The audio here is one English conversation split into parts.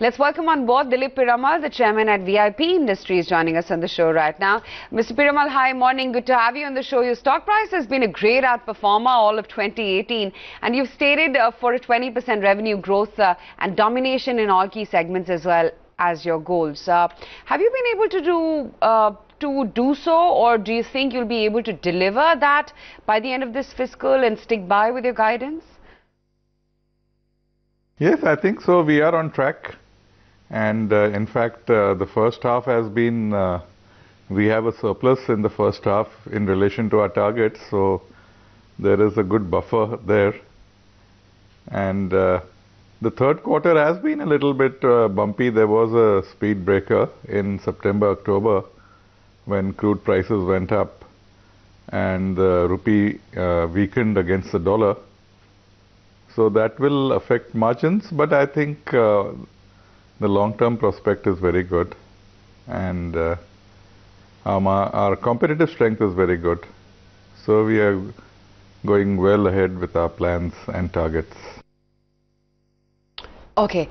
Let's welcome on board Dilip Piramal, the chairman at VIP Industries, joining us on the show right now. Mr. Piramal, hi, morning. Good to have you on the show. Your stock price has been a great outperformer all of 2018, and you've stated for a 20% revenue growth and domination in all key segments as well as your goals. Have you been able to do so, or do you think you'll be able to deliver that by the end of this fiscal and stick by with your guidance? Yes, I think so. We are on track. And in fact, the first half has been, we have a surplus in the first half in relation to our targets. So there is a good buffer there. And the third quarter has been a little bit bumpy. There was a speed breaker in September, October, when crude prices went up and the rupee weakened against the dollar. So that will affect margins, but I think the long-term prospect is very good, and our competitive strength is very good. So we are going well ahead with our plans and targets. Okay,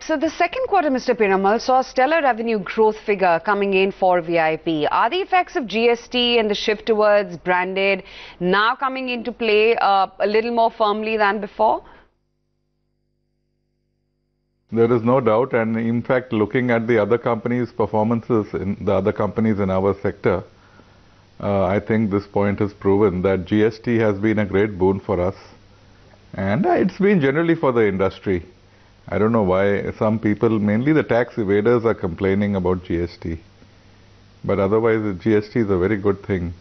so the second quarter, Mr. Piramal, saw a stellar revenue growth figure coming in for VIP. Are the effects of GST and the shift towards branded now coming into play a little more firmly than before? There is no doubt, and in fact, looking at the other companies' performances in the other companies in our sector, I think this point is proven that GST has been a great boon for us, and it's been generally for the industry. I don't know why some people, mainly the tax evaders, are complaining about GST. But otherwise, the GST is a very good thing.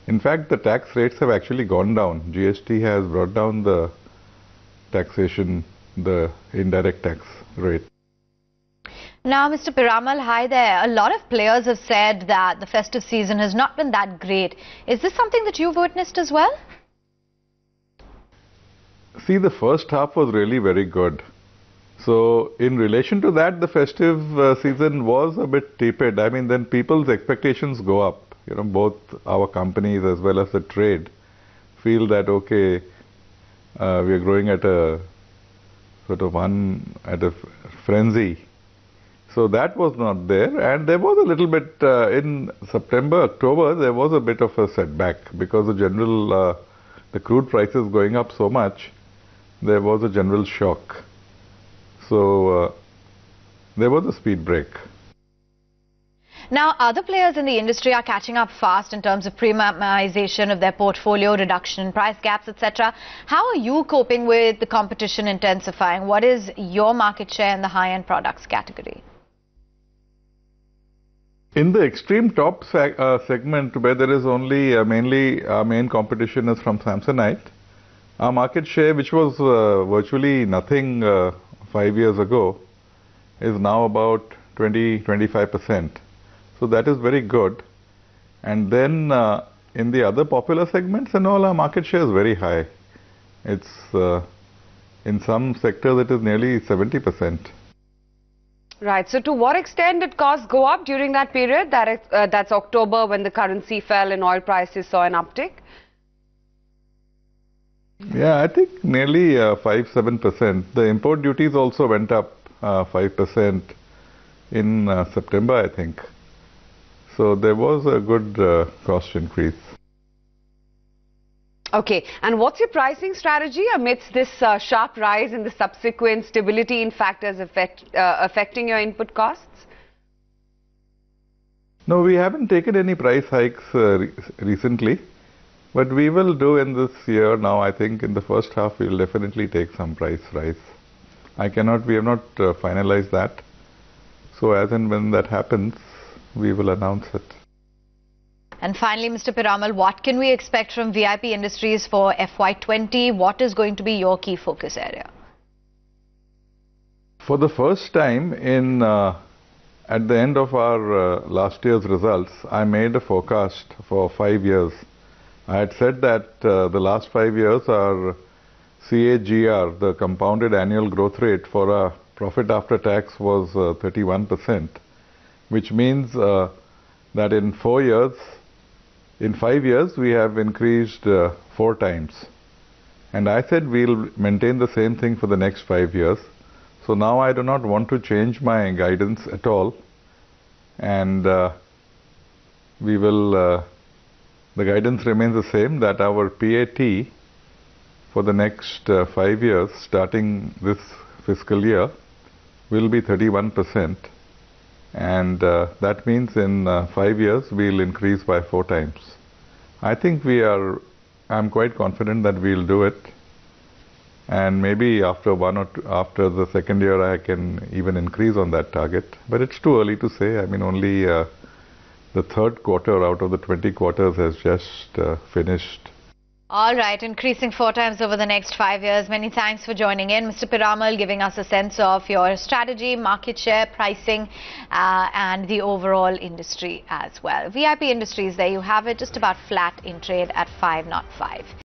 In fact, the tax rates have actually gone down. GST has brought down the taxation, the indirect tax rate. Now, Mr. Piramal, hi there. A lot of players have said that the festive season has not been that great. Is this something that you've witnessed as well? See, the first half was really very good. So, in relation to that, the festive season was a bit tepid. I mean, then people's expectations go up. You know, both our companies as well as the trade feel that, okay, we are growing at a sort of at a frenzy. So that was not there. And there was a little bit, in September, October, there was a bit of a setback because the crude prices going up so much, there was a general shock. So there was a speed break. Now, other players in the industry are catching up fast in terms of premiumization of their portfolio, reduction in price gaps, etc. How are you coping with the competition intensifying? What is your market share in the high-end products category? In the extreme top segment, where there is only mainly our main competition is from Samsonite, our market share, which was virtually nothing 5 years ago, is now about 20-25%. So that is very good. And then in the other popular segments and all, our market share is very high. It's in some sectors it is nearly 70%. Right. So to what extent did costs go up during that period? That's October, when the currency fell and oil prices saw an uptick? Yeah, I think nearly 5-7%. The import duties also went up 5% in September, I think. So there was a good cost increase. Okay, and what's your pricing strategy amidst this sharp rise in the subsequent stability in factors affecting your input costs? No, we haven't taken any price hikes recently. But we will do in this year now. I think in the first half we will definitely take some price rise. We have not finalized that. So as and when that happens, we will announce it. And finally, Mr. Piramal, what can we expect from VIP Industries for FY20? What is going to be your key focus area? For the first time at the end of our last year's results, I made a forecast for 5 years. I had said that the last 5 years our CAGR, the compounded annual growth rate for our profit after tax, was 31%, which means that in 5 years we have increased 4 times. And I said we'll maintain the same thing for the next 5 years. So now I do not want to change my guidance at all, and the guidance remains the same, that our PAT for the next 5 years, starting this fiscal year, will be 31%, and that means in 5 years we'll increase by 4 times. I think I'm quite confident that we'll do it, and maybe after after the second year I can even increase on that target, but it's too early to say. I mean, only the third quarter out of the 20 quarters has just finished. All right, increasing 4 times over the next 5 years. Many thanks for joining in. Mr. Piramal, giving us a sense of your strategy, market share, pricing, and the overall industry as well. VIP Industries, there you have it, just about flat in trade at 505.